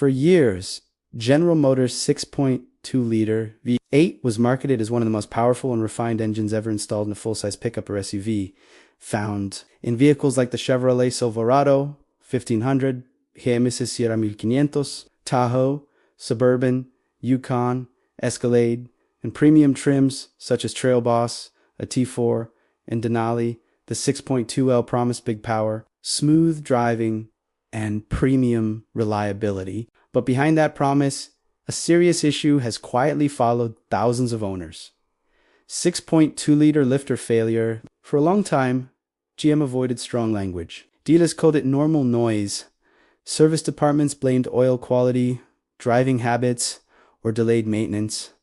For years, General Motors' 6.2-liter V8 was marketed as one of the most powerful and refined engines ever installed in a full-size pickup or SUV, found in vehicles like the Chevrolet Silverado 1500, GMC Sierra 1500, Tahoe, Suburban, Yukon, Escalade, and premium trims such as Trail Boss, a T4, and Denali. The 6.2L promised big power, smooth driving, and premium reliability. But behind that promise, a serious issue has quietly followed thousands of owners. 6.2-liter lifter failure. For a long time, GM avoided strong language. Dealers called it normal noise. Service departments blamed oil quality, driving habits, or delayed maintenance.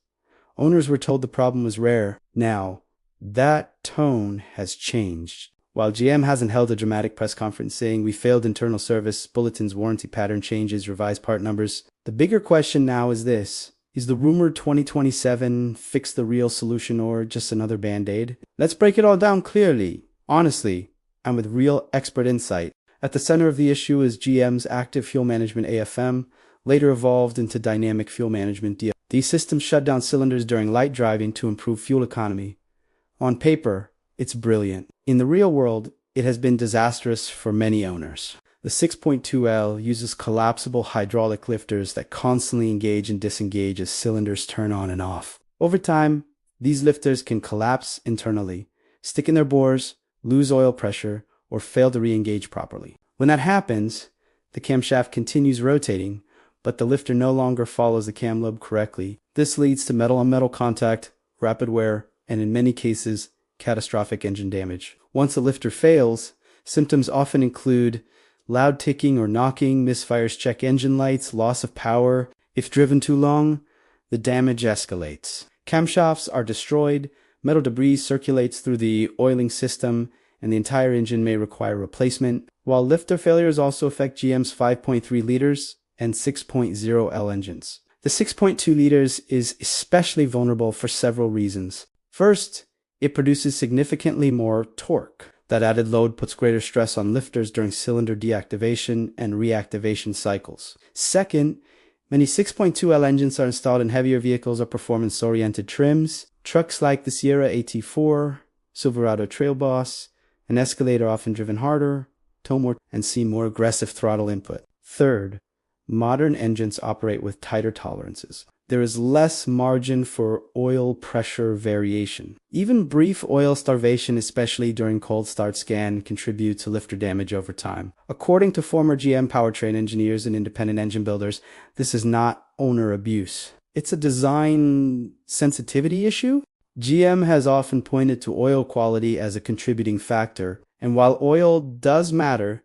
Owners were told the problem was rare. Now, that tone has changed. While GM hasn't held a dramatic press conference saying we failed internal service, bulletins, warranty pattern changes, revised part numbers, the bigger question now is this. Is the rumored 2027 fix the real solution or just another band-aid? Let's break it all down clearly, honestly, and with real expert insight. At the center of the issue is GM's active fuel management AFM, later evolved into dynamic fuel management DFM. These systems shut down cylinders during light driving to improve fuel economy. On paper, it's brilliant. In the real world, it has been disastrous for many owners. The 6.2L uses collapsible hydraulic lifters that constantly engage and disengage as cylinders turn on and off. Over time, these lifters can collapse internally, stick in their bores, lose oil pressure, or fail to re-engage properly. When that happens, the camshaft continues rotating, but the lifter no longer follows the cam lobe correctly. This leads to metal-on-metal contact, rapid wear, and in many cases, catastrophic engine damage. Once the lifter fails, symptoms often include loud ticking or knocking, misfires, check engine lights, loss of power. If driven too long, the damage escalates. Camshafts are destroyed, metal debris circulates through the oiling system, and the entire engine may require replacement. While lifter failures also affect GM's 5.3 liters and 6.0L engines. The 6.2 liters is especially vulnerable for several reasons. First, it produces significantly more torque. That added load puts greater stress on lifters during cylinder deactivation and reactivation cycles. Second, many 6.2L engines are installed in heavier vehicles or performance-oriented trims. Trucks like the Sierra AT4, Silverado Trail Boss, and Escalade are often driven harder, tow more, and see more aggressive throttle input. Third, modern engines operate with tighter tolerances. There is less margin for oil pressure variation. Even brief oil starvation, especially during cold start scan, contribute to lifter damage over time. According to former GM powertrain engineers and independent engine builders, this is not owner abuse. It's a design sensitivity issue. GM has often pointed to oil quality as a contributing factor, and while oil does matter,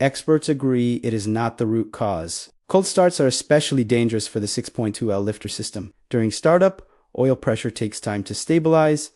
experts agree it is not the root cause. Cold starts are especially dangerous for the 6.2L lifter system. During startup, oil pressure takes time to stabilize,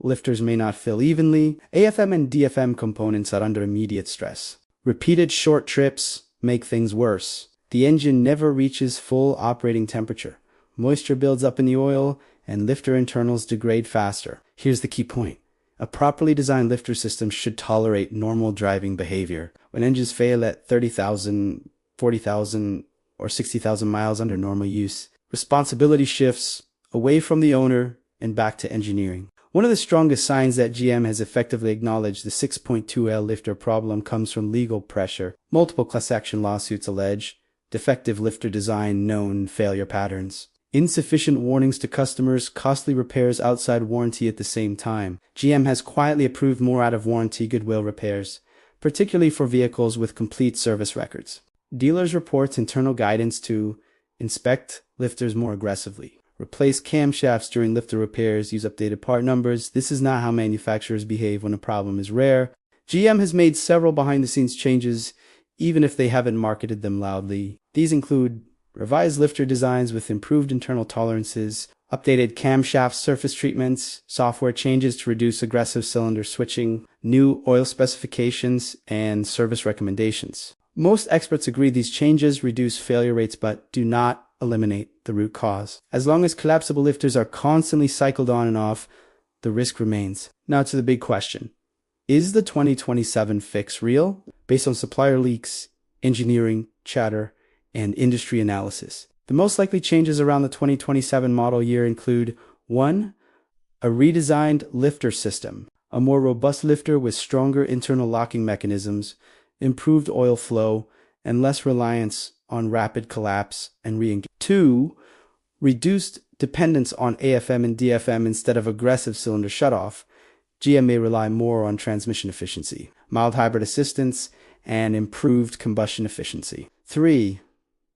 lifters may not fill evenly, AFM and DFM components are under immediate stress. Repeated short trips make things worse. The engine never reaches full operating temperature. Moisture builds up in the oil, and lifter internals degrade faster. Here's the key point. A properly designed lifter system should tolerate normal driving behavior. When engines fail at 30,000, 40,000, or 60,000 miles under normal use, responsibility shifts away from the owner and back to engineering. One of the strongest signs that GM has effectively acknowledged the 6.2L lifter problem comes from legal pressure. Multiple class action lawsuits allege defective lifter design, known failure patterns, insufficient warnings to customers, costly repairs outside warranty at the same time. GM has quietly approved more out-of-warranty goodwill repairs, particularly for vehicles with complete service records. Dealers report internal guidance to inspect lifters more aggressively, replace camshafts during lifter repairs, use updated part numbers. This is not how manufacturers behave when a problem is rare. GM has made several behind-the-scenes changes, even if they haven't marketed them loudly. These include revised lifter designs with improved internal tolerances, updated camshaft surface treatments, software changes to reduce aggressive cylinder switching, new oil specifications, and service recommendations. Most experts agree these changes reduce failure rates but do not eliminate the root cause. As long as collapsible lifters are constantly cycled on and off, the risk remains. Now to the big question. Is the 2027 fix real? Based on supplier leaks, engineering chatter, and industry analysis. The most likely changes around the 2027 model year include 1. A redesigned lifter system, a more robust lifter with stronger internal locking mechanisms, improved oil flow, and less reliance on rapid collapse and re-engagement. 2. Reduced dependence on AFM and DFM instead of aggressive cylinder shutoff. GM may rely more on transmission efficiency, mild hybrid assistance, and improved combustion efficiency. 3.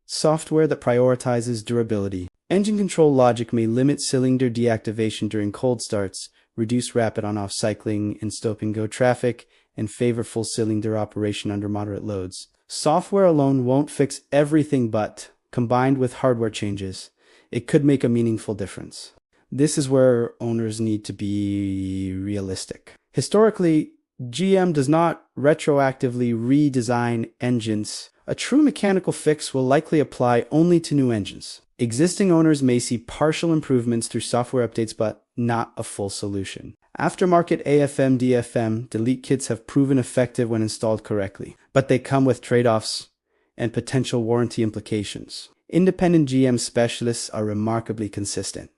Software that prioritizes durability. Engine control logic may limit cylinder deactivation during cold starts, reduce rapid on-off cycling and stop-and-go traffic, and favor full cylinder operation under moderate loads. Software alone won't fix everything, but, combined with hardware changes, it could make a meaningful difference. This is where owners need to be realistic. Historically, GM does not retroactively redesign engines. A true mechanical fix will likely apply only to new engines. Existing owners may see partial improvements through software updates, but not a full solution. Aftermarket AFM DFM delete kits have proven effective when installed correctly, but they come with trade-offs and potential warranty implications. Independent GM specialists are remarkably consistent.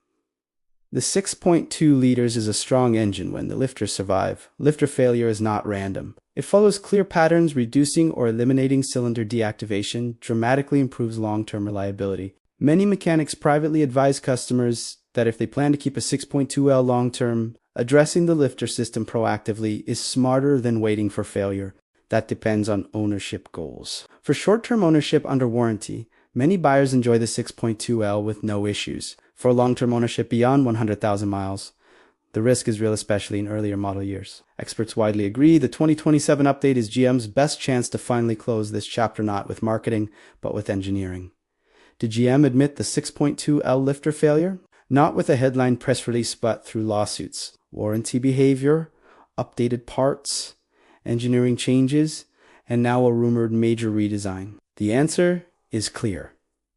The 6.2 liters is a strong engine when the lifters survive. Lifter failure is not random. It follows clear patterns. Reducing or eliminating cylinder deactivation dramatically improves long-term reliability. Many mechanics privately advise customers that if they plan to keep a 6.2L long-term, addressing the lifter system proactively is smarter than waiting for failure. That depends on ownership goals. For short-term ownership under warranty, many buyers enjoy the 6.2L with no issues. For long-term ownership beyond 100,000 miles, the risk is real, especially in earlier model years. Experts widely agree the 2027 update is GM's best chance to finally close this chapter not with marketing, but with engineering. Did GM admit the 6.2L lifter failure? Not with a headline press release, but through lawsuits, warranty behavior, updated parts, engineering changes, and now a rumored major redesign. The answer is clear.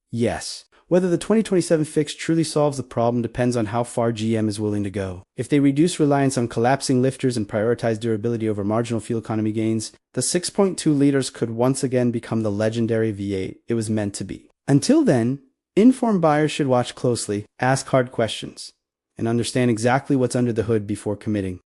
Yes. Whether the 2027 fix truly solves the problem depends on how far GM is willing to go. If they reduce reliance on collapsing lifters and prioritize durability over marginal fuel economy gains, the 6.2 liters could once again become the legendary V8 it was meant to be. Until then, informed buyers should watch closely, ask hard questions, and understand exactly what's under the hood before committing.